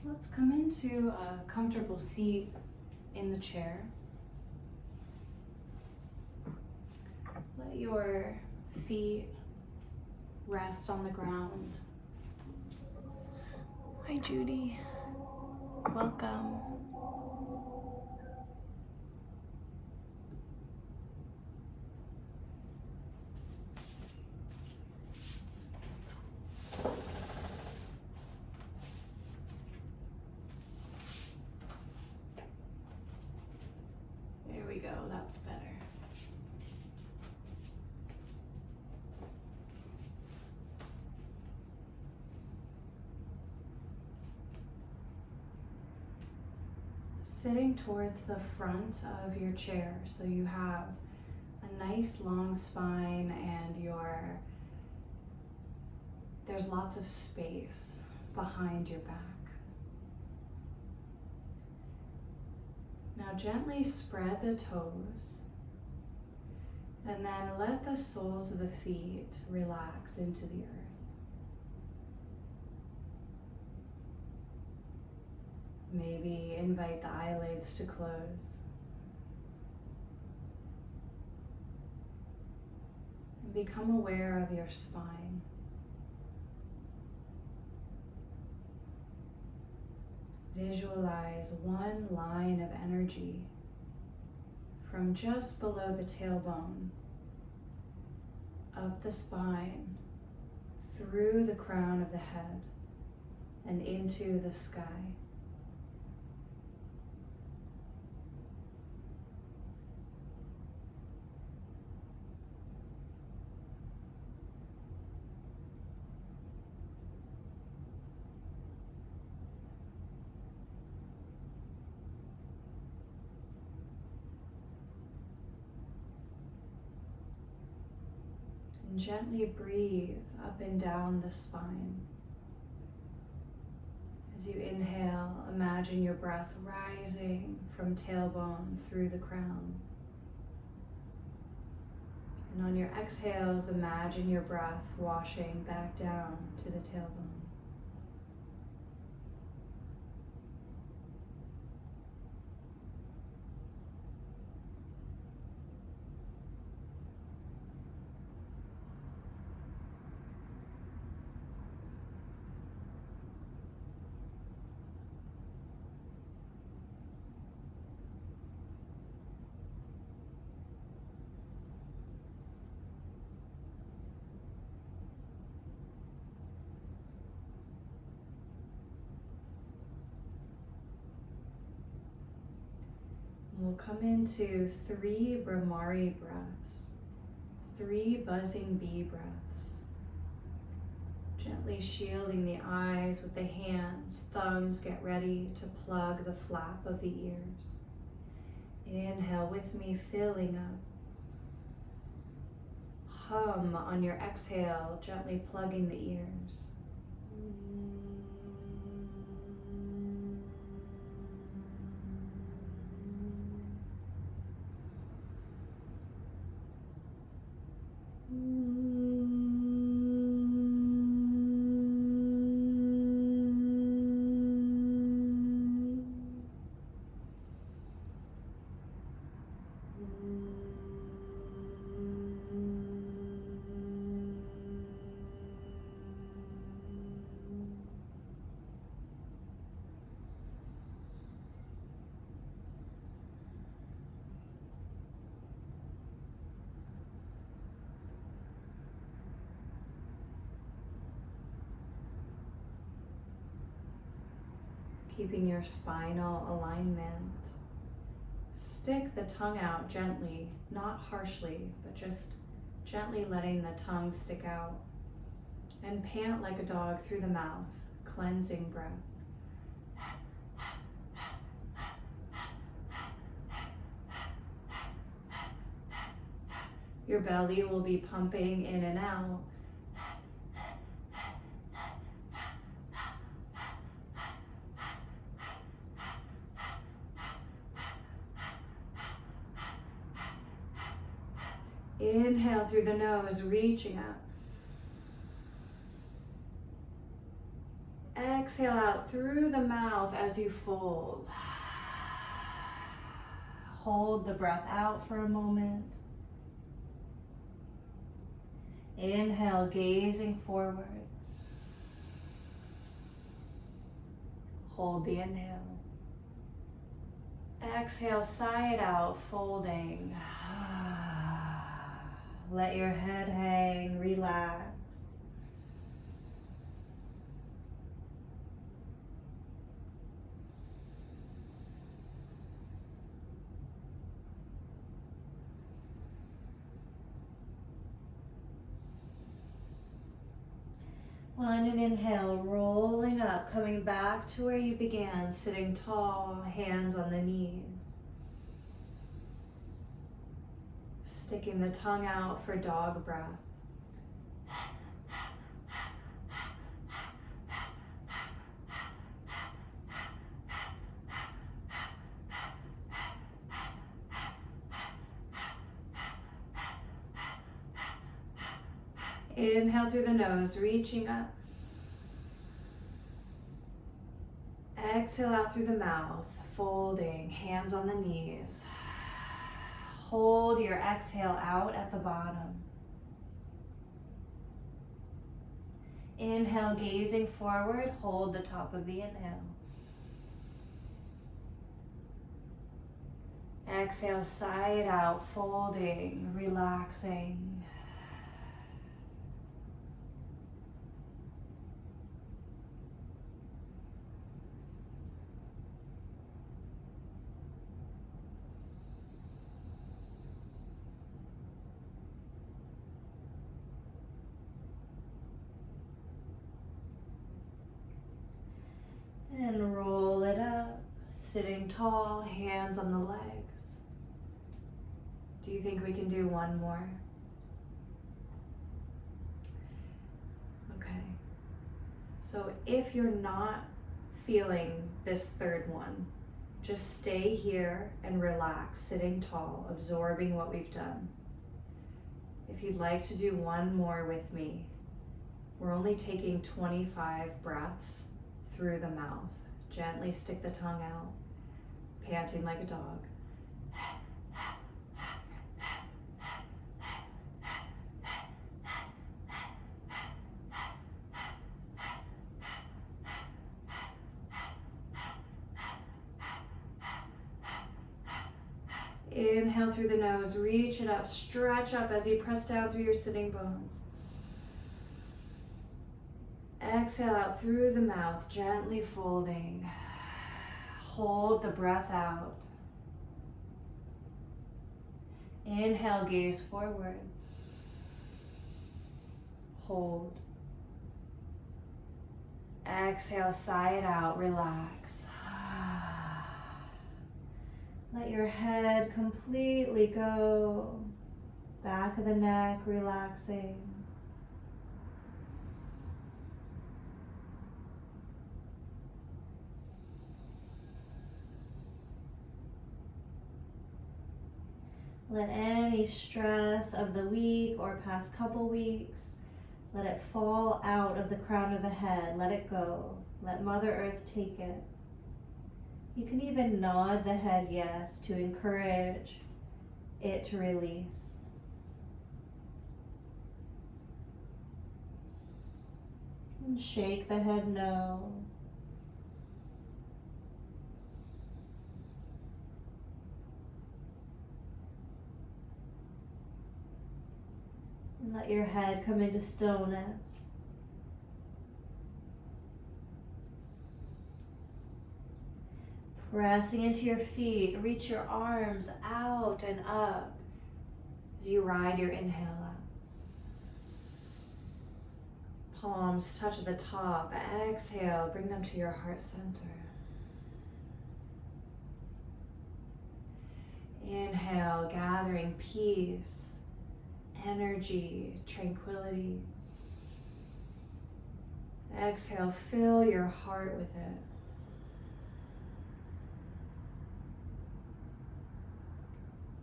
Let's come into a comfortable seat in the chair. Let your feet rest on the ground. Hi, Judy. Welcome. There we go, that's better. Sitting towards the front of your chair so you have a nice long spine and there's lots of space behind your back. Now gently spread the toes and then let the soles of the feet relax into the earth. Maybe invite the eyelids to close. And become aware of your spine. Visualize one line of energy from just below the tailbone, up the spine, through the crown of the head, and into the sky. And gently breathe up and down the spine. As you inhale, imagine your breath rising from tailbone through the crown. And on your exhales, imagine your breath washing back down to the tailbone. We'll come into 3 Brahmari breaths, 3 buzzing bee breaths. Gently shielding the eyes with the hands, thumbs get ready to plug the flap of the ears. Inhale with me, filling up. Hum on your exhale, gently plugging the ears. Keeping your spinal alignment. Stick the tongue out gently, not harshly, but just gently letting the tongue stick out. And pant like a dog through the mouth, cleansing breath. Your belly will be pumping in and out. Inhale through the nose, reaching up. Exhale out through the mouth as you fold. Hold the breath out for a moment. Inhale, gazing forward. Hold the inhale. Exhale, side out, folding. Let your head hang, relax. On an inhale, rolling up, coming back to where you began, sitting tall, hands on the knees. Sticking the tongue out for dog breath. Inhale through the nose, reaching up. Exhale out through the mouth, folding, hands on the knees. Hold your exhale out at the bottom. Inhale, gazing forward, hold the top of the inhale. Exhale, side out, folding, relaxing. And roll it up, sitting tall, hands on the legs. Do you think we can do one more? Okay. So if you're not feeling this third one, just stay here and relax, sitting tall, absorbing what we've done. If you'd like to do one more with me, we're only taking 25 breaths through the mouth. Gently stick the tongue out, panting like a dog. Inhale through the nose, reach it up, stretch up as you press down through your sitting bones. Exhale out through the mouth, gently folding. Hold the breath out. Inhale, gaze forward. Hold. Exhale, sigh it out, relax. Let your head completely go. Back of the neck, relaxing. Let any stress of the week or past couple weeks, let it fall out of the crown of the head. Let it go. Let Mother Earth take it. You can even nod the head yes to encourage it to release. And shake the head no. And let your head come into stillness. Pressing into your feet, reach your arms out and up as you ride your inhale up. Palms touch at the top. Exhale, bring them to your heart center. Inhale, gathering peace, energy, tranquility. Exhale, fill your heart with it.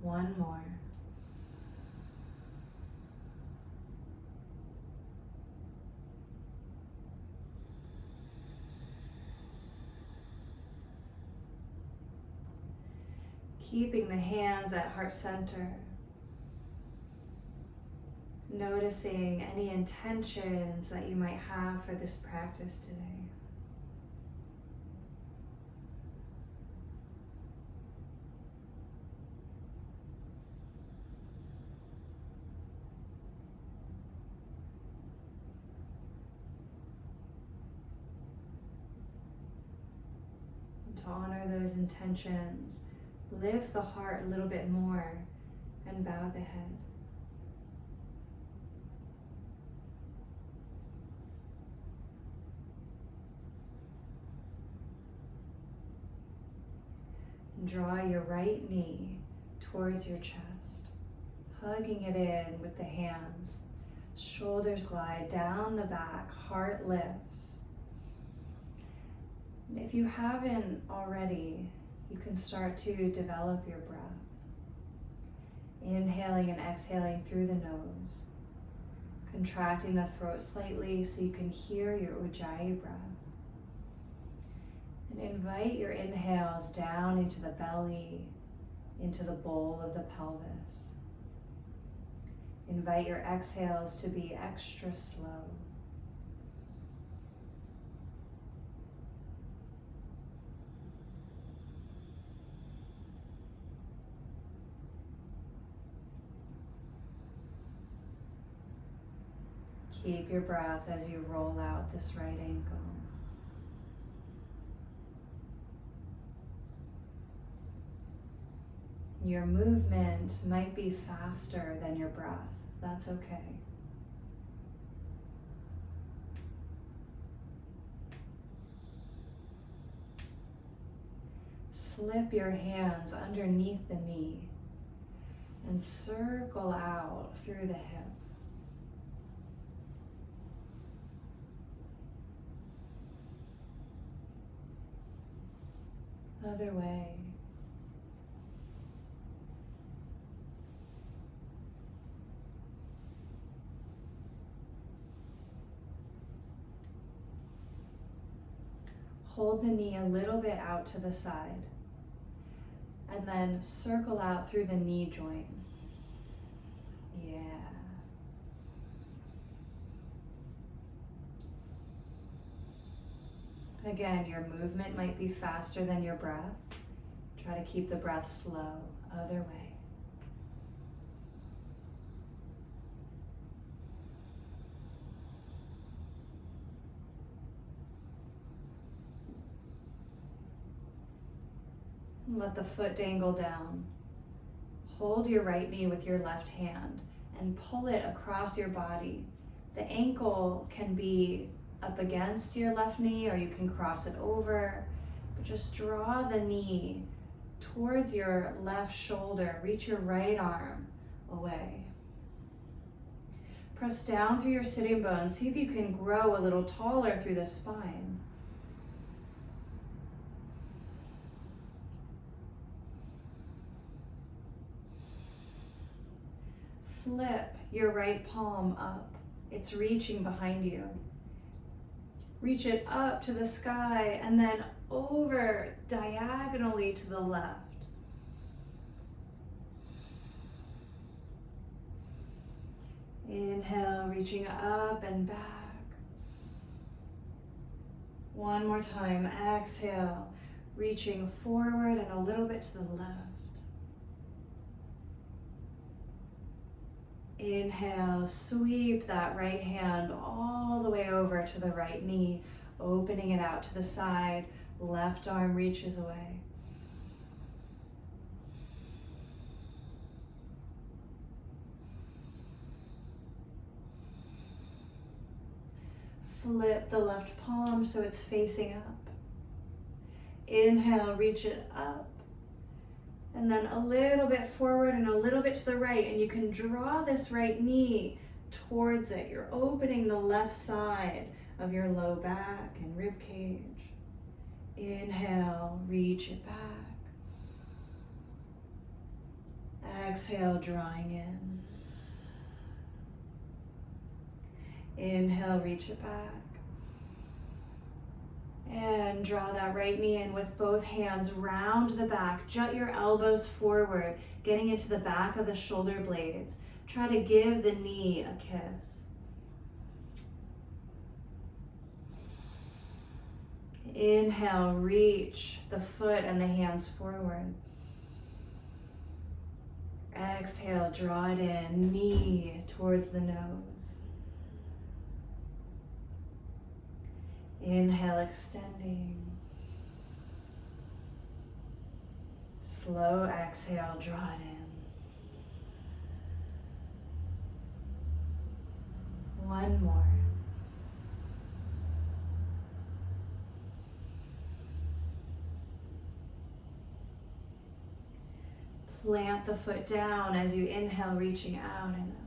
One more. Keeping the hands at heart center. Noticing any intentions that you might have for this practice today. To honor those intentions, lift the heart a little bit more and bow the head. Draw your right knee towards your chest, hugging it in with the hands. Shoulders glide down the back, heart lifts. And if you haven't already, you can start to develop your breath. Inhaling and exhaling through the nose, contracting the throat slightly so you can hear your Ujjayi breath. And invite your inhales down into the belly, into the bowl of the pelvis. Invite your exhales to be extra slow. Keep your breath as you roll out this right ankle. Your movement might be faster than your breath. That's okay. Slip your hands underneath the knee and circle out through the hip. Other way. Hold the knee a little bit out to the side and then circle out through the knee joint. Yeah. Again, your movement might be faster than your breath. Try to keep the breath slow. Other way. Let the foot dangle down. Hold your right knee with your left hand and pull it across your body. The ankle can be up against your left knee or you can cross it over, but just draw the knee towards your left shoulder. Reach your right arm away. Press down through your sitting bones. See if you can grow a little taller through the spine. Flip your right palm up. It's reaching behind you. Reach it up to the sky and then over diagonally to the left. Inhale, reaching up and back. One more time. Exhale, reaching forward and a little bit to the left. Inhale, sweep that right hand all the way over to the right knee, opening it out to the side. Left arm reaches away. Flip the left palm so it's facing up. Inhale, reach it up. And then a little bit forward and a little bit to the right. And you can draw this right knee towards it. You're opening the left side of your low back and rib cage. Inhale, reach it back. Exhale, drawing in. Inhale, reach it back. And And draw that right knee in with both hands, round the back, jut your elbows forward, getting into the back of the shoulder blades. Try to give the knee a kiss. Inhale, reach the foot and the hands forward. Exhale, draw it in, knee towards the nose. Inhale, extending. Slow exhale, draw it in. One more. Plant the foot down as you inhale, reaching out and up.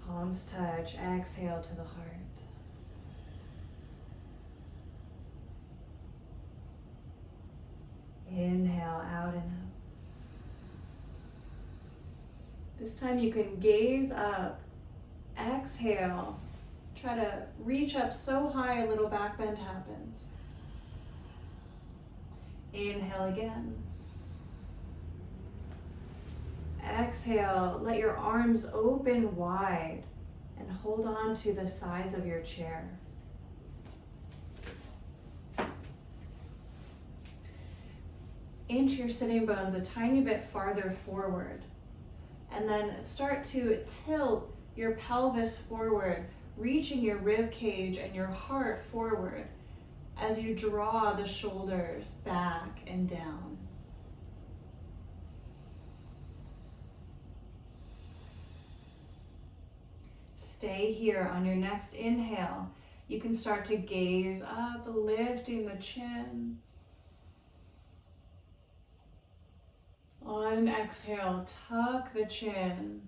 Palms touch, exhale to the heart. Inhale, out and up. This time you can gaze up, exhale. Try to reach up so high a little back bend happens. Inhale again. Exhale, let your arms open wide and hold on to the sides of your chair. Inch your sitting bones a tiny bit farther forward, and then start to tilt your pelvis forward, reaching your rib cage and your heart forward as you draw the shoulders back and down. Stay here. On your next inhale, you can start to gaze up, lifting the chin. On exhale, tuck the chin,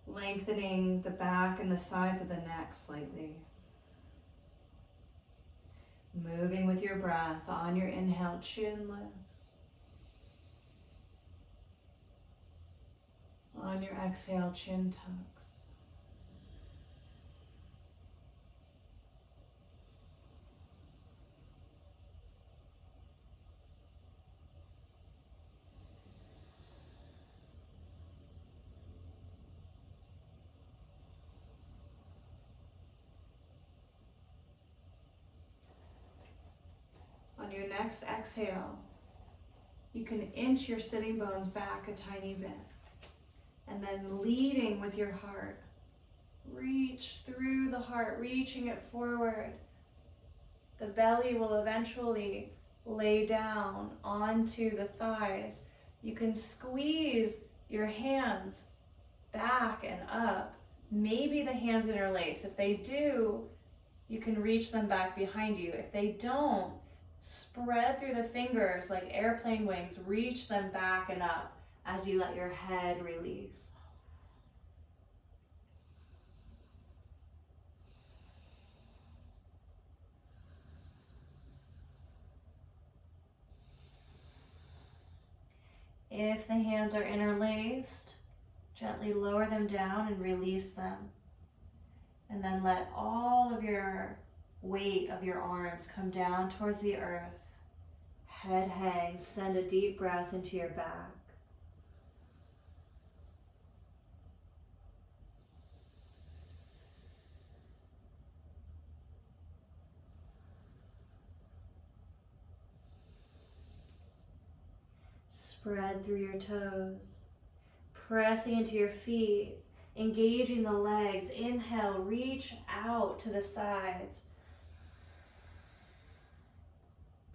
lengthening the back and the sides of the neck slightly. Moving with your breath. On your inhale, chin lifts. On your exhale, chin tucks. On your next exhale, you can inch your sitting bones back a tiny bit. And then leading with your heart, reach through the heart, reaching it forward. The belly will eventually lay down onto the thighs. You can squeeze your hands back and up. Maybe the hands interlace. If they do, you can reach them back behind you. If they don't, spread through the fingers like airplane wings, reach them back and up as you let your head release. If the hands are interlaced, gently lower them down and release them. And then let all of your weight of your arms come down towards the earth. Head hangs. Send a deep breath into your back. Spread through your toes, pressing into your feet, engaging the legs. Inhale, reach out to the sides.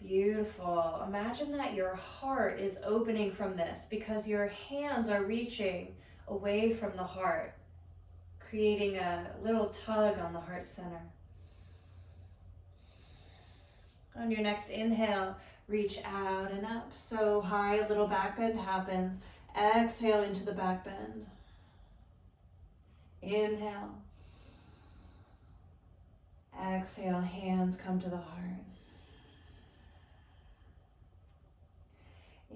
Beautiful. Imagine that your heart is opening from this because your hands are reaching away from the heart, creating a little tug on the heart center. On your next inhale, reach out and up so high, a little back bend happens. Exhale into the back bend. Inhale. Exhale, hands come to the heart.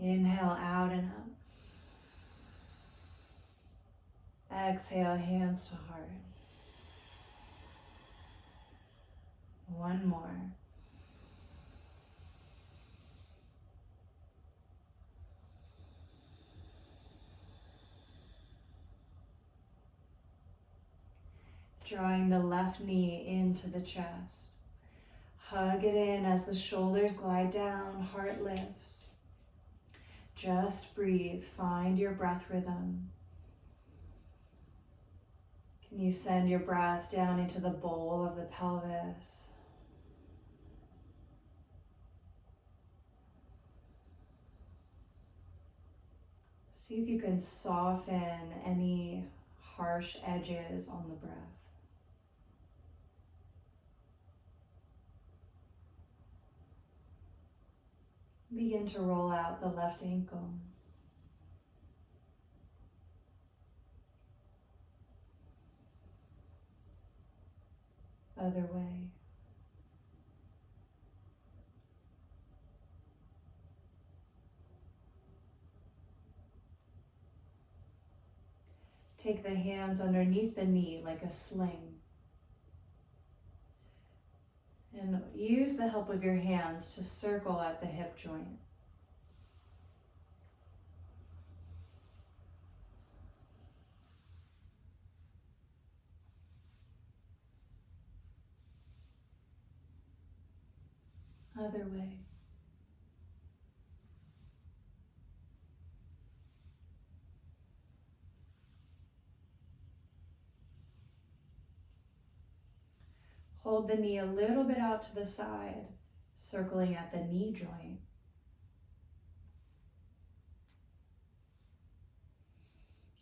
Inhale, out and up. Exhale, hands to heart. One more. Drawing the left knee into the chest. Hug it in as the shoulders glide down, heart lifts. Just breathe, find your breath rhythm. Can you send your breath down into the bowl of the pelvis? See if you can soften any harsh edges on the breath. Begin to roll out the left ankle. Other way. Take the hands underneath the knee like a sling. And use the help of your hands to circle at the hip joint. Other way. Hold the knee a little bit out to the side, circling at the knee joint.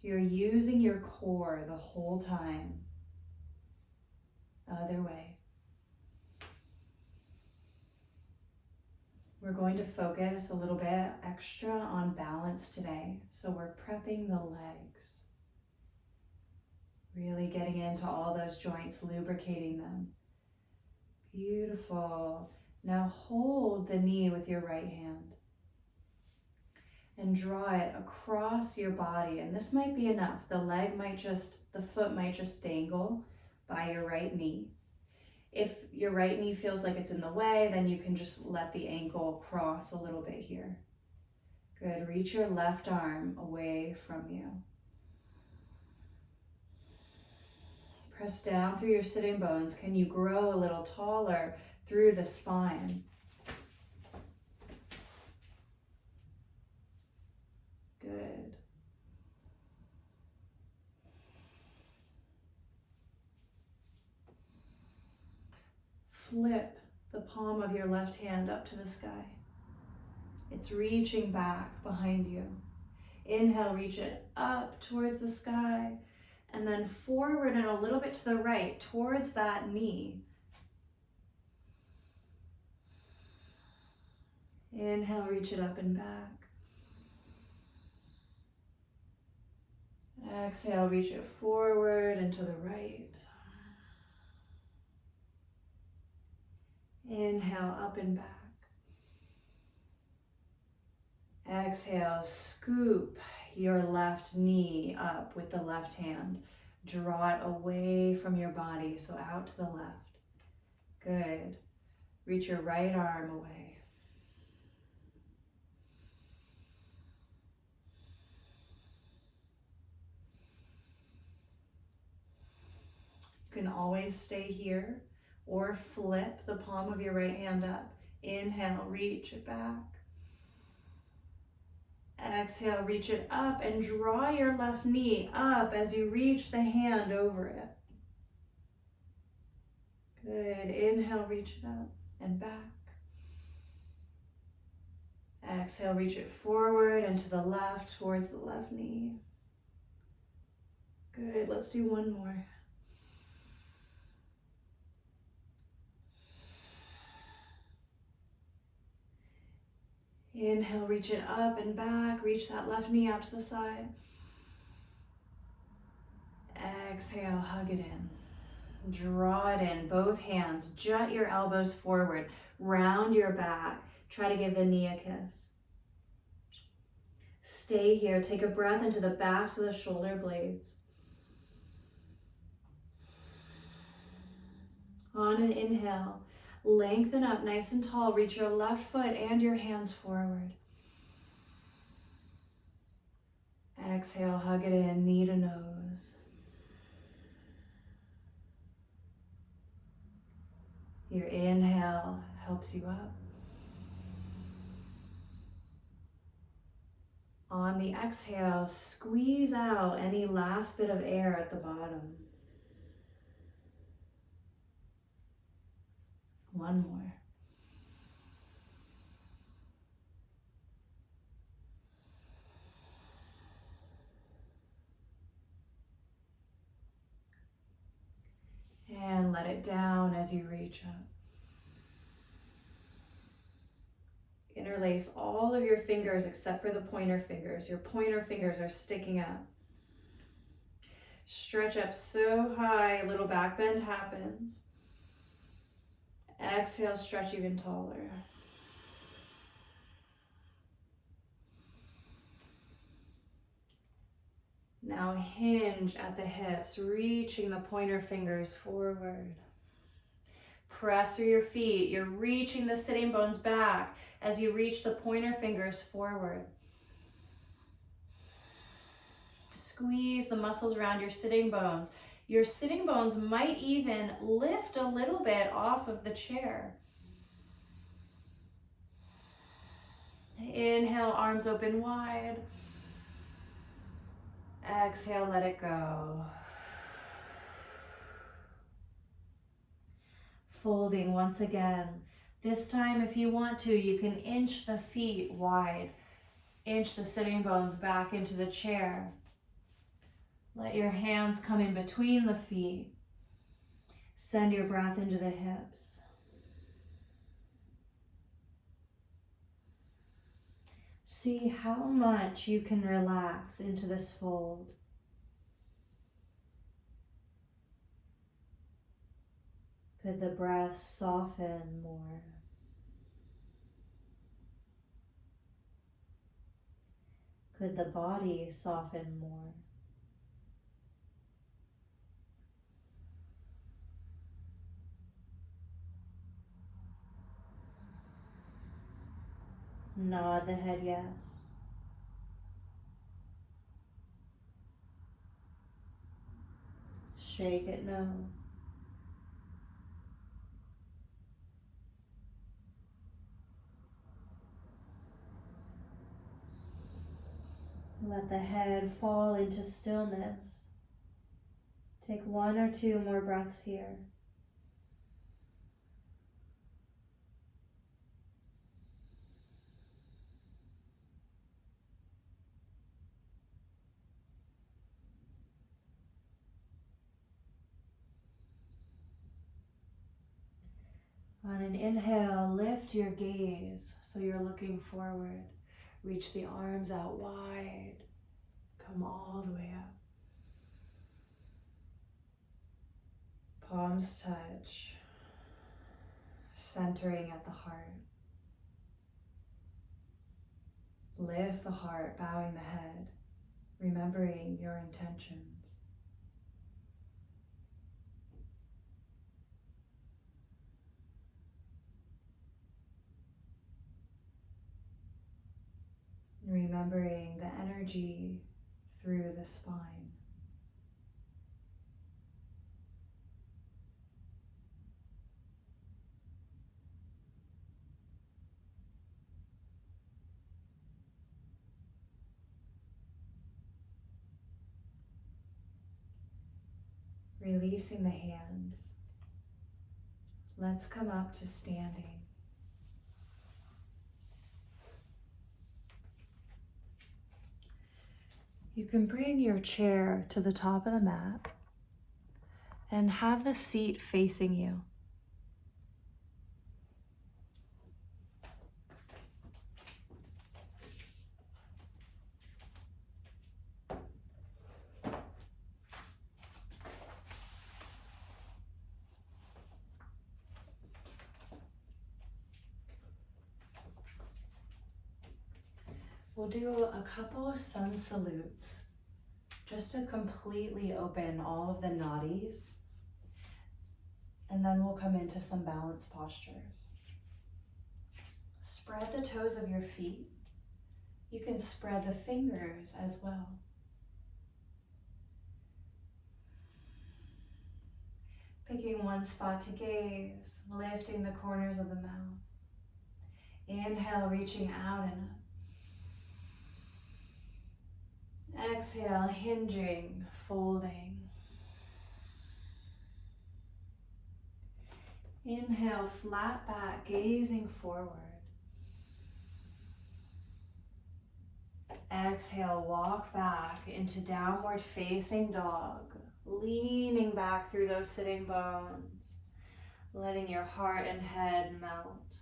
You're using your core the whole time. Other way. We're going to focus a little bit extra on balance today. So we're prepping the legs. Really getting into all those joints, lubricating them. Beautiful. Now hold the knee with your right hand and draw it across your body. And this might be enough. The foot might just dangle by your right knee. If your right knee feels like it's in the way, then you can just let the ankle cross a little bit here. Good. Reach your left arm away from you. Press down through your sitting bones. Can you grow a little taller through the spine? Good. Flip the palm of your left hand up to the sky. It's reaching back behind you. Inhale, reach it up towards the sky. And then forward and a little bit to the right, towards that knee. Inhale, reach it up and back. Exhale, reach it forward and to the right. Inhale, up and back. Exhale, scoop your left knee up with the left hand. Draw it away from your body, so out to the left. Good. Reach your right arm away. You can always stay here or flip the palm of your right hand up. Inhale, reach it back. Exhale, reach it up and draw your left knee up as you reach the hand over it. Good. Inhale, reach it up and back. Exhale, reach it forward and to the left towards the left knee. Good. Let's do one more. Inhale, reach it up and back. Reach that left knee out to the side. Exhale, hug it in. Draw it in, both hands. Jut your elbows forward. Round your back. Try to give the knee a kiss. Stay here. Take a breath into the backs of the shoulder blades. On an inhale, Lengthen up nice and tall. Reach your left foot and your hands forward. Exhale, hug it in, knee to nose. Your inhale helps you up. On the exhale, squeeze out any last bit of air at the bottom. One more. And let it down as you reach up. Interlace all of your fingers except for the pointer fingers. Your pointer fingers are sticking up. Stretch up so high, a little back bend happens. Exhale, stretch even taller. Now hinge at the hips, reaching the pointer fingers forward. Press through your feet. You're reaching the sitting bones back as you reach the pointer fingers forward. Squeeze the muscles around your sitting bones. Your sitting bones might even lift a little bit off of the chair. Inhale, arms open wide. Exhale, let it go. Folding once again. This time, if you want to, you can inch the feet wide. Inch the sitting bones back into the chair. Let your hands come in between the feet. Send your breath into the hips. See how much you can relax into this fold. Could the breath soften more? Could the body soften more? Nod the head yes. Shake it no. Let the head fall into stillness. Take 1 or 2 more breaths here. On an inhale, lift your gaze so you're looking forward. Reach the arms out wide. Come all the way up. Palms touch, centering at the heart. Lift the heart, bowing the head, remembering your intentions. Remembering the energy through the spine. Releasing the hands. Let's come up to standing. You can bring your chair to the top of the mat and have the seat facing you. We'll do a couple of sun salutes just to completely open all of the nadis. And then we'll come into some balanced postures. Spread the toes of your feet. You can spread the fingers as well. Picking one spot to gaze, lifting the corners of the mouth. Inhale, reaching out and up. Exhale, hinging, folding. Inhale, flat back, gazing forward. Exhale, walk back into downward facing dog, leaning back through those sitting bones, letting your heart and head melt.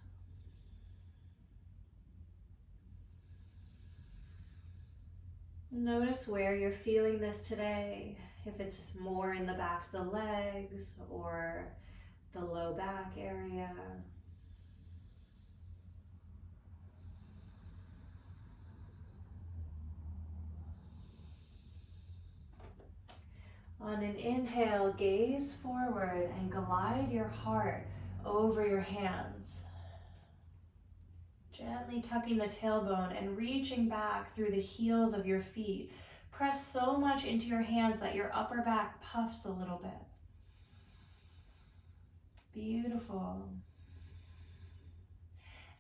Notice where you're feeling this today, if it's more in the backs of the legs or the low back area. On an inhale, gaze forward and glide your heart over your hands. Gently tucking the tailbone and reaching back through the heels of your feet. Press so much into your hands that your upper back puffs a little bit. Beautiful.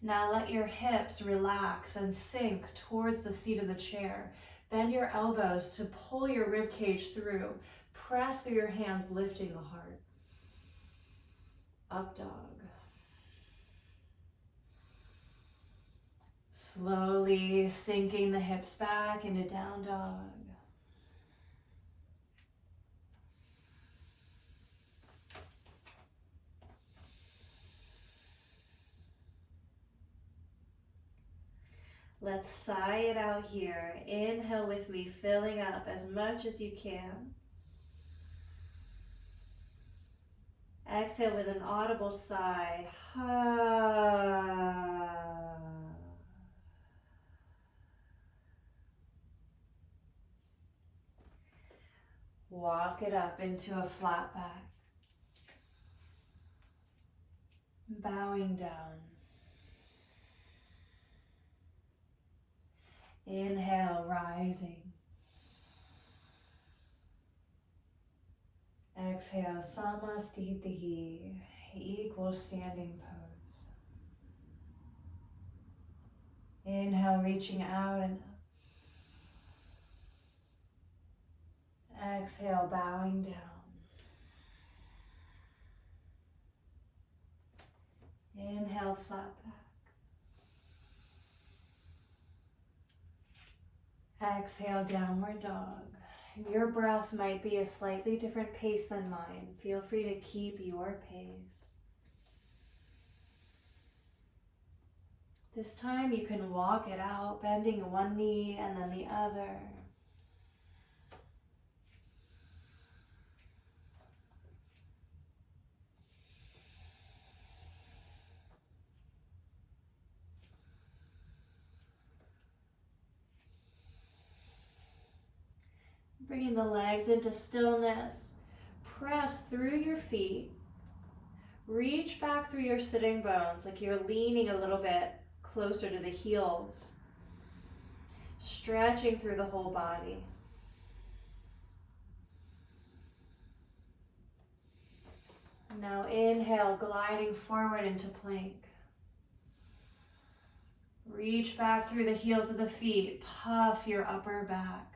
Now let your hips relax and sink towards the seat of the chair. Bend your elbows to pull your rib cage through. Press through your hands, lifting the heart. Up dog. Slowly sinking the hips back into down dog. Let's sigh it out here. Inhale with me, filling up as much as you can. Exhale with an audible sigh. Walk it up into a flat back. Bowing down. Inhale, rising. Exhale, Samasthiti, equal standing pose. Inhale, reaching out and up. Exhale, bowing down. Inhale, flat back. Exhale, downward dog. Your breath might be a slightly different pace than mine. Feel free to keep your pace. This time you can walk it out, bending one knee and then the other. Bringing the legs into stillness. Press through your feet. Reach back through your sitting bones like you're leaning a little bit closer to the heels. Stretching through the whole body. Now inhale, gliding forward into plank. Reach back through the heels of the feet. Puff your upper back.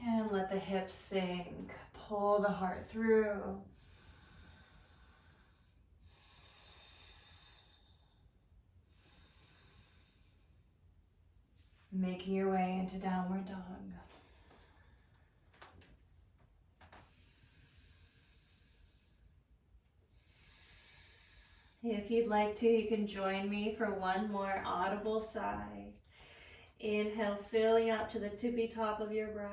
And let the hips sink. Pull the heart through. Making your way into downward dog. If you'd like to, you can join me for one more audible sigh. Inhale, filling up to the tippy top of your breath.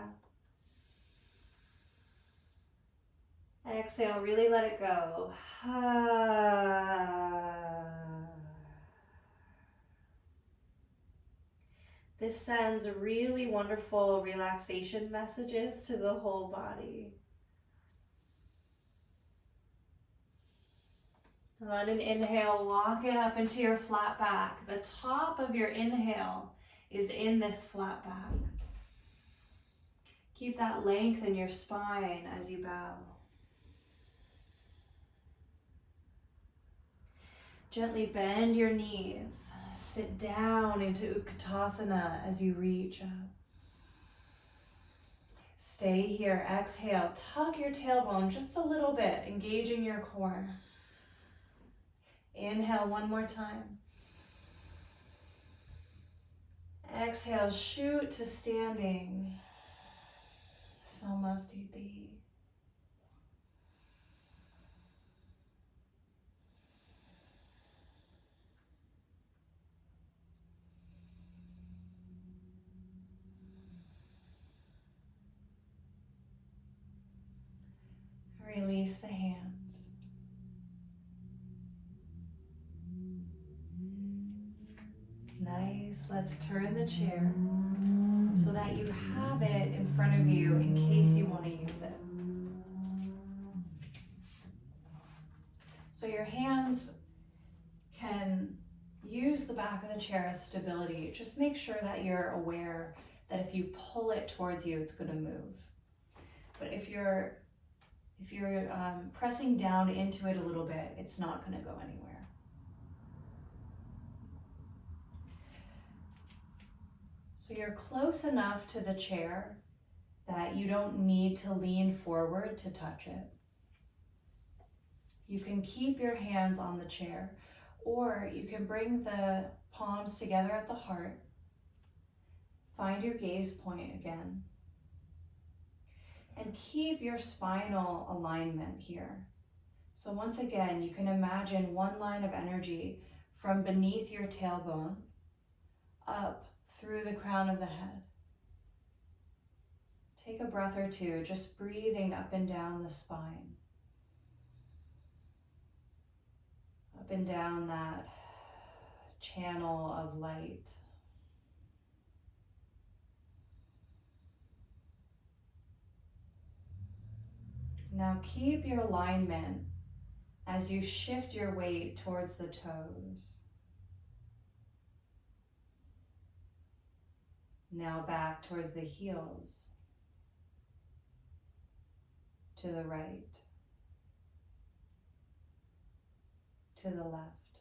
Exhale, really let it go. This sends really wonderful relaxation messages to the whole body. On an inhale, walk it up into your flat back. The top of your inhale is in this flat back. Keep that length in your spine as you bow. Gently bend your knees. Sit down into Utkatasana as you reach up. Stay here. Exhale. Tuck your tailbone just a little bit, engaging your core. Inhale one more time. Exhale, shoot to standing. Samastiti. Release the hands. Nice. Let's turn the chair so that you have it in front of you in case you want to use it. So your hands can use the back of the chair as stability. Just make sure that you're aware that if you pull it towards you, it's going to move. But if you're pressing down into it a little bit, it's not going to go anywhere. So you're close enough to the chair that you don't need to lean forward to touch it. You can keep your hands on the chair, or you can bring the palms together at the heart. Find your gaze point again. And keep your spinal alignment here. So once again, you can imagine one line of energy from beneath your tailbone up through the crown of the head. Take a breath or two, just breathing up and down the spine. Up and down that channel of light. Now keep your alignment as you shift your weight towards the toes. Now back towards the heels, to the right, to the left,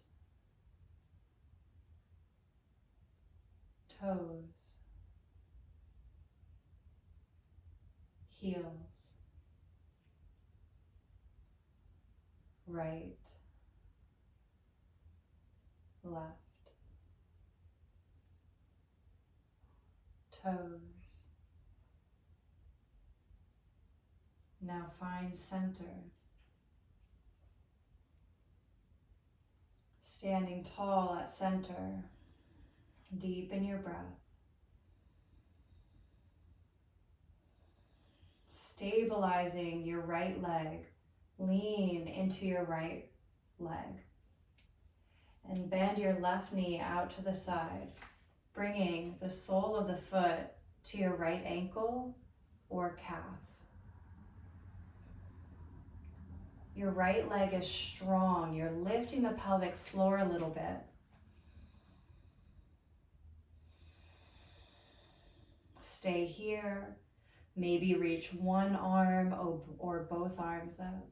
toes, heels, right, left, toes. Now find center. Standing tall at center. Deepen your breath. Stabilizing your right leg. Lean into your right leg. And bend your left knee out to the side, bringing the sole of the foot to your right ankle or calf. Your right leg is strong. You're lifting the pelvic floor a little bit. Stay here. Maybe reach one arm or both arms up.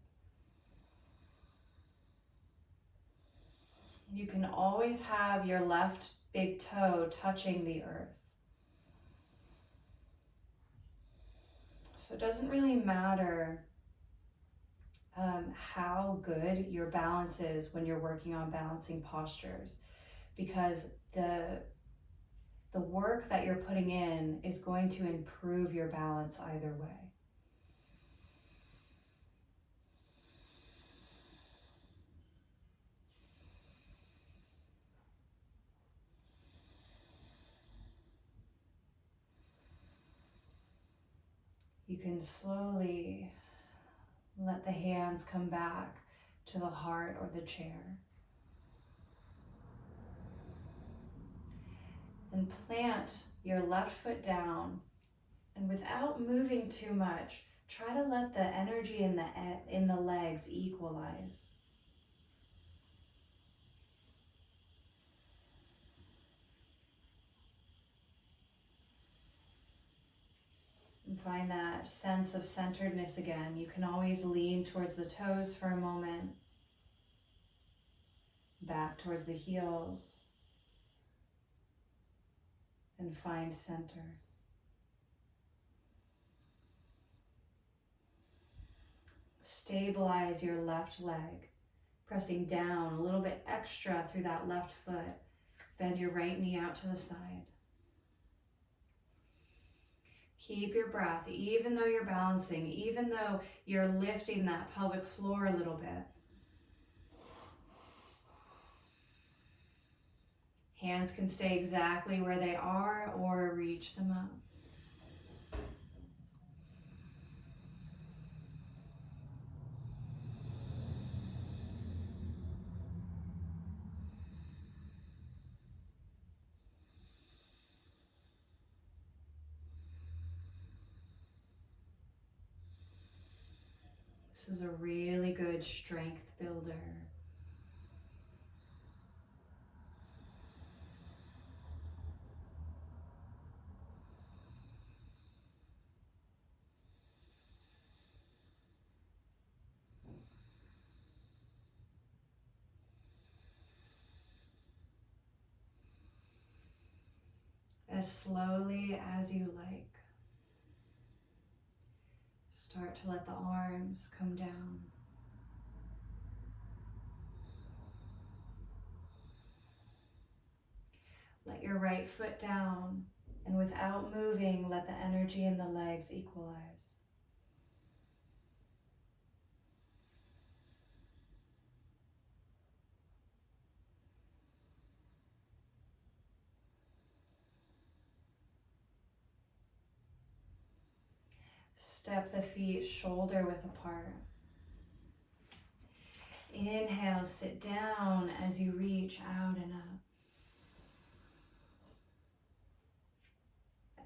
You can always have your left big toe touching the earth. So it doesn't really matter how good your balance is when you're working on balancing postures, because the work that you're putting in is going to improve your balance either way. You can slowly let the hands come back to the heart or the chair. And plant your left foot down. And without moving too much, try to let the energy in the legs equalize. And find that sense of centeredness again. You can always lean towards the toes for a moment, back towards the heels, and find center. Stabilize your left leg, pressing down a little bit extra through that left foot. Bend your right knee out to the side. Keep your breath, even though you're balancing, even though you're lifting that pelvic floor a little bit. Hands can stay exactly where they are or reach them up. This is a really good strength builder. As slowly as you like. Start to let the arms come down. Let your right foot down, and without moving, let the energy in the legs equalize. Step the feet shoulder width apart. Inhale, sit down as you reach out and up.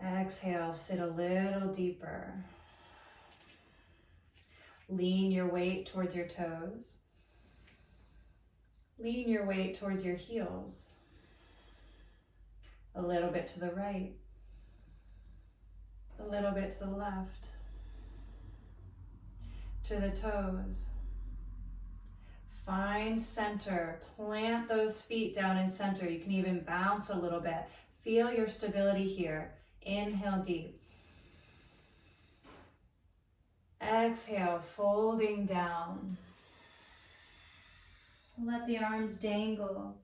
Exhale, sit a little deeper. Lean your weight towards your toes. Lean your weight towards your heels. A little bit to the right. A little bit to the left. To the toes. Find center. Plant those feet down in center. You can even bounce a little bit. Feel your stability here. Inhale deep. Exhale, folding down. Let the arms dangle.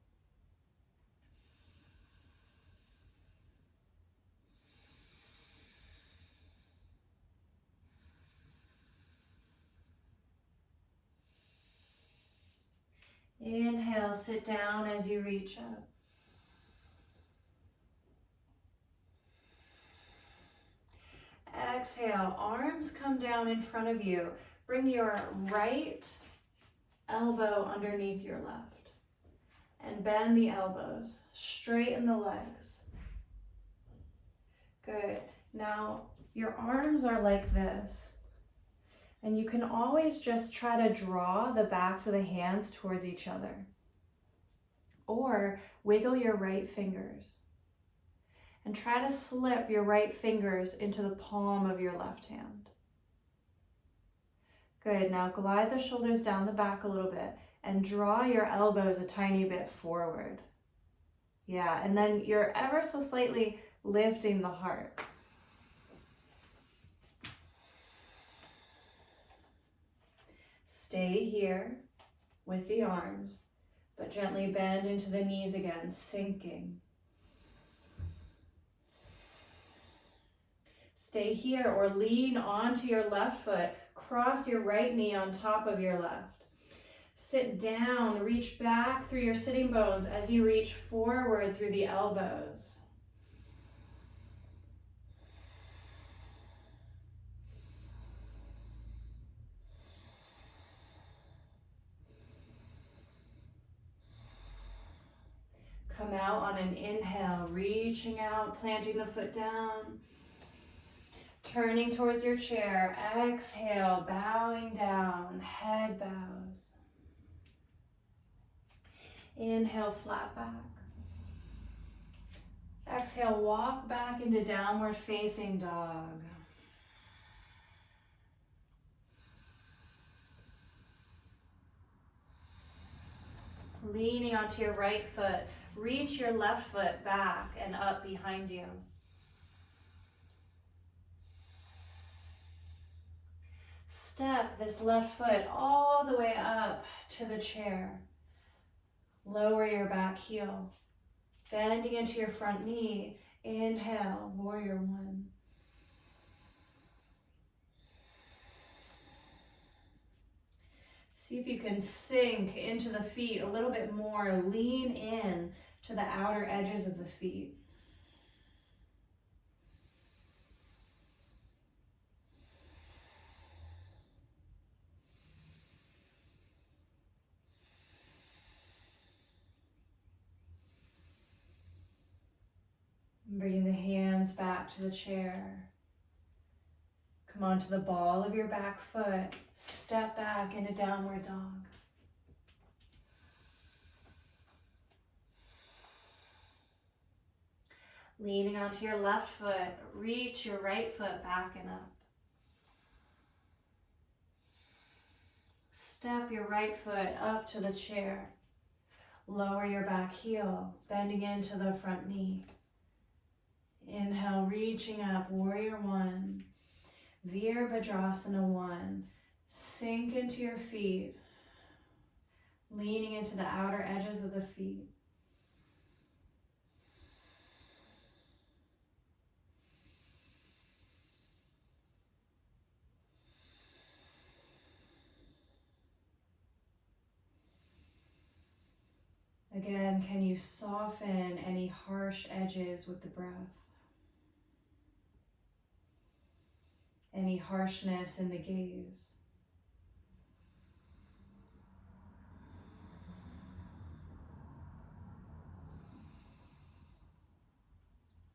Inhale, sit down as you reach up. Exhale, arms come down in front of you. Bring your right elbow underneath your left. And bend the elbows. Straighten the legs. Good. Now, your arms are like this. And you can always just try to draw the backs of the hands towards each other. Or wiggle your right fingers. And try to slip your right fingers into the palm of your left hand. Good, now glide the shoulders down the back a little bit and draw your elbows a tiny bit forward. Yeah, and then you're ever so slightly lifting the heart. Stay here with the arms, but gently bend into the knees again, sinking. Stay here or lean onto your left foot. Cross your right knee on top of your left. Sit down, reach back through your sitting bones as you reach forward through the elbows. Come out on an inhale, reaching out, planting the foot down. Turning towards your chair, exhale, bowing down, head bows. Inhale, flat back. Exhale, walk back into downward facing dog. Leaning onto your right foot, reach your left foot back and up behind you. Step this left foot all the way up to the chair. Lower your back heel. Bending into your front knee. Inhale, warrior one. See if you can sink into the feet a little bit more. Lean in to the outer edges of the feet. Bringing the hands back to the chair. Come onto the ball of your back foot. Step back into downward dog. Leaning onto your left foot, reach your right foot back and up. Step your right foot up to the chair. Lower your back heel, bending into the front knee. Inhale, reaching up, warrior one. Virabhadrasana one. Sink into your feet, leaning into the outer edges of the feet. Again, can you soften any harsh edges with the breath? Any harshness in the gaze?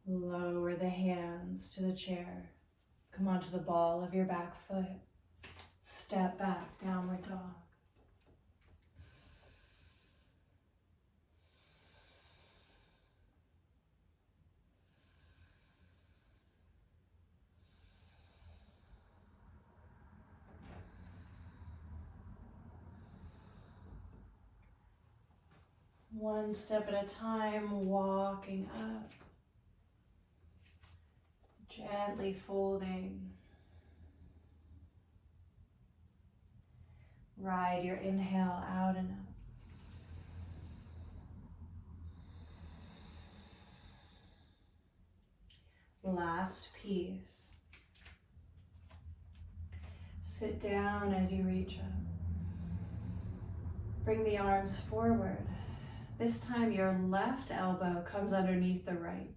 Lower the hands to the chair. Come onto the ball of your back foot. Step back, downward dog. One step at a time, walking up. Gently folding. Ride your inhale out and up. Last piece. Sit down as you reach up. Bring the arms forward. This time your left elbow comes underneath the right.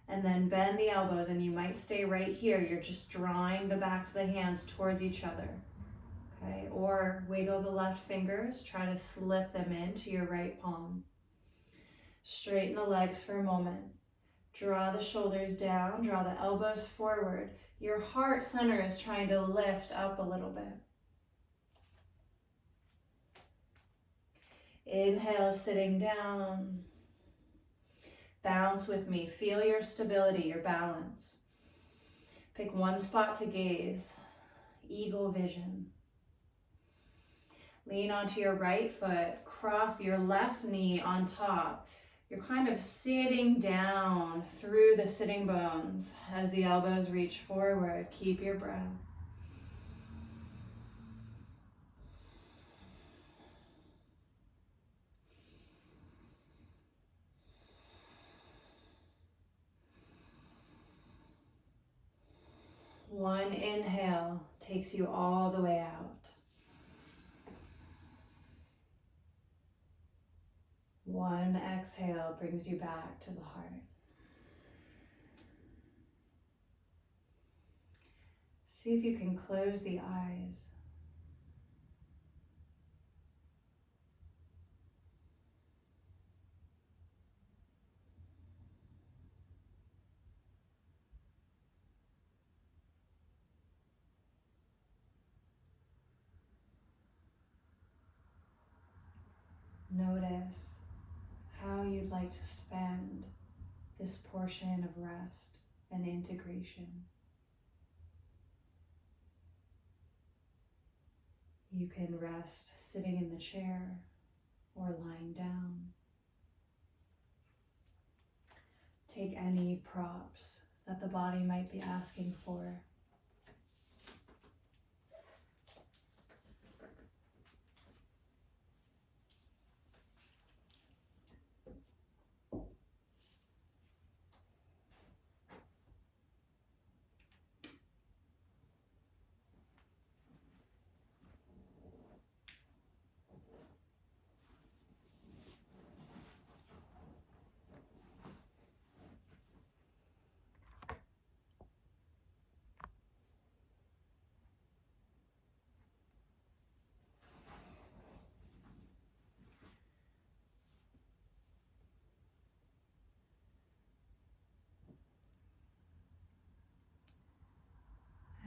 And then bend the elbows, and you might stay right here. You're just drawing the backs of the hands towards each other. Okay, or wiggle the left fingers, try to slip them into your right palm. Straighten the legs for a moment. Draw the shoulders down, draw the elbows forward. Your heart center is trying to lift up a little bit. Inhale, sitting down. Bounce with me. Feel your stability, your balance. Pick one spot to gaze. Eagle vision. Lean onto your right foot. Cross your left knee on top. You're kind of sitting down through the sitting bones as the elbows reach forward. Keep your breath. One inhale takes you all the way out. One exhale brings you back to the heart. See if you can close the eyes. notice how you'd like to spend this portion of rest and integration. You can rest sitting in the chair or lying down. Take any props that the body might be asking for.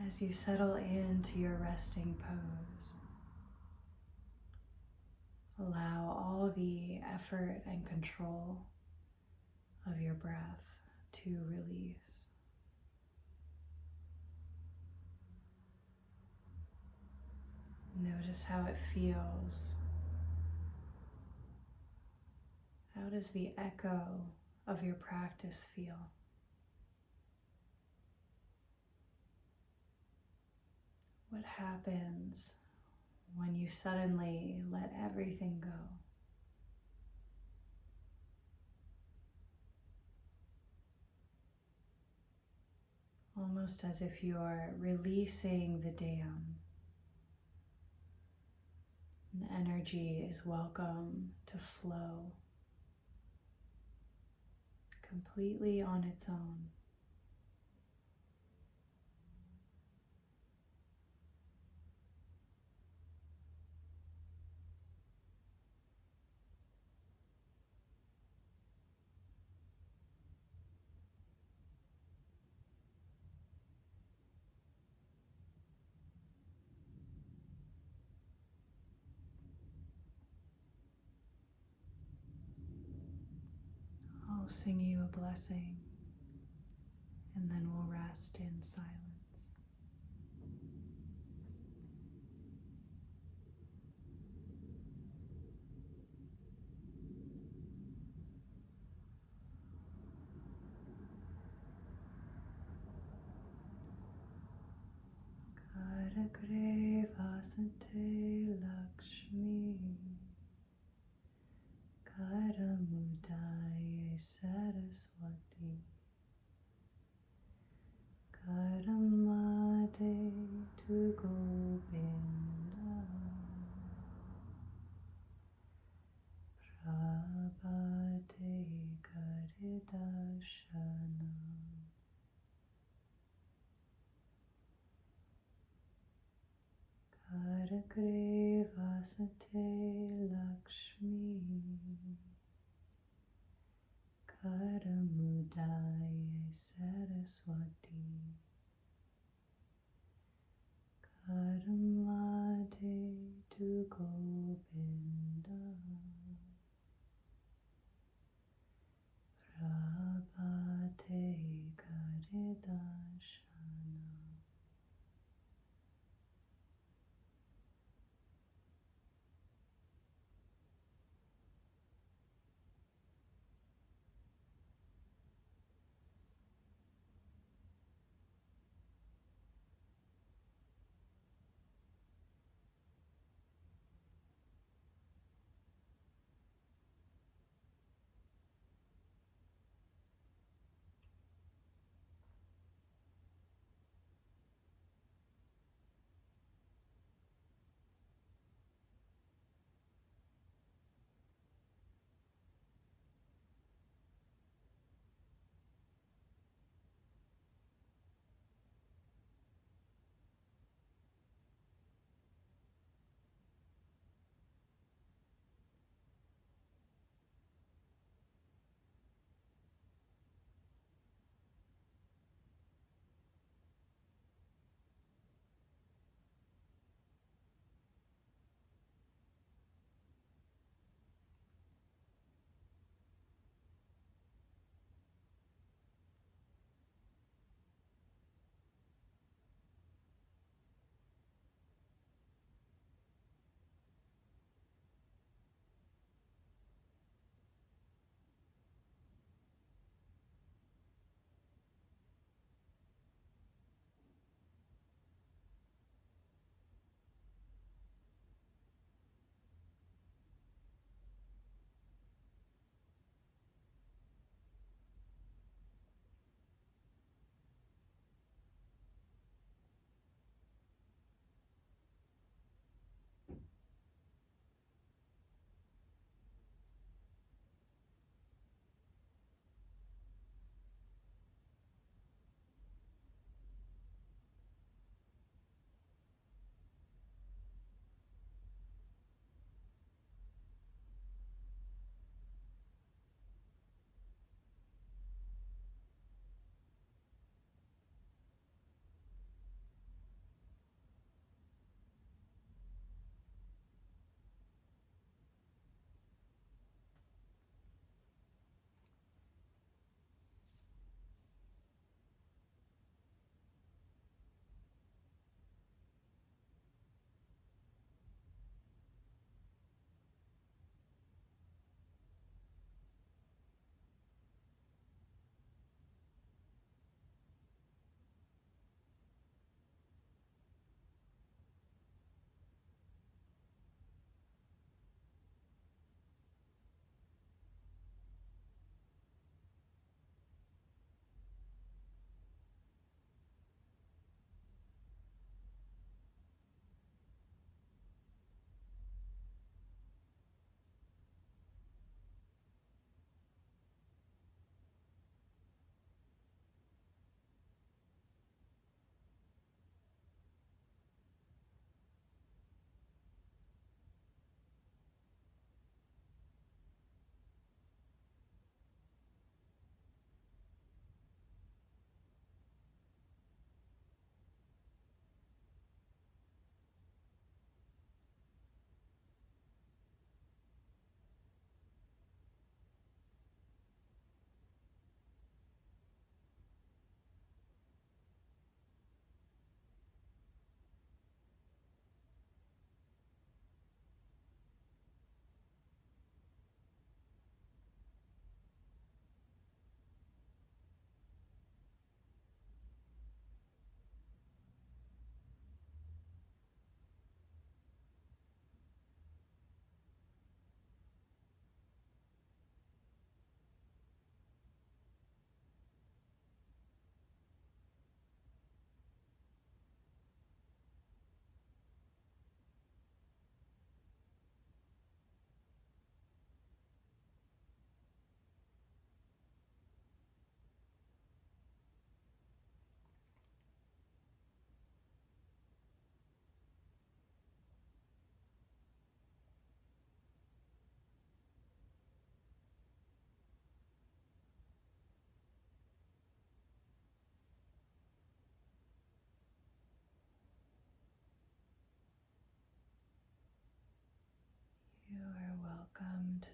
As you settle into your resting pose, allow all the effort and control of your breath to release. Notice how it feels. How does the echo of your practice feel? What happens when you suddenly let everything go? Almost as if you're releasing the dam. And energy is welcome to flow completely on its own. I'll sing you a blessing, and then we'll rest in silence. Karagre Vasante Lakshmi Karamudaye Saraswati Karamade to Govinda Prabhate Karidashana Karagre Vasante Lakshmi Karamudaye Saraswati Karamade to Govinda Prabhate Karidashana.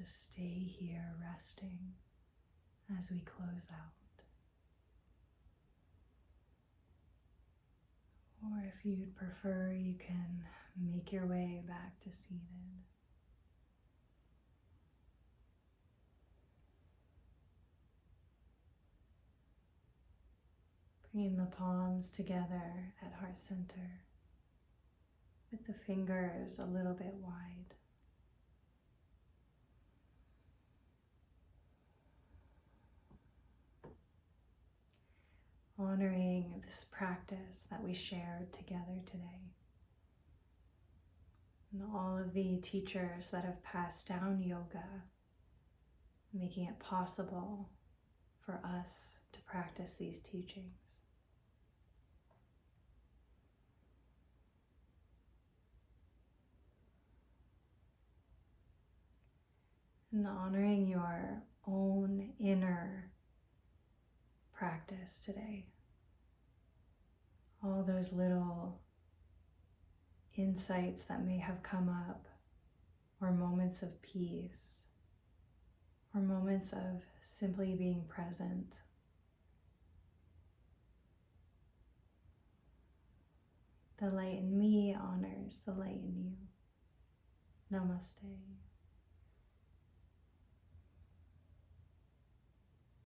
to stay here resting as we close out. Or if you'd prefer, you can make your way back to seated. Bringing the palms together at heart center, with the fingers a little bit wide. Honoring this practice that we shared together today. And all of the teachers that have passed down yoga, making it possible for us to practice these teachings. And honoring your own inner practice today. All those little insights that may have come up, or moments of peace, or moments of simply being present. The light in me honors the light in you. Namaste.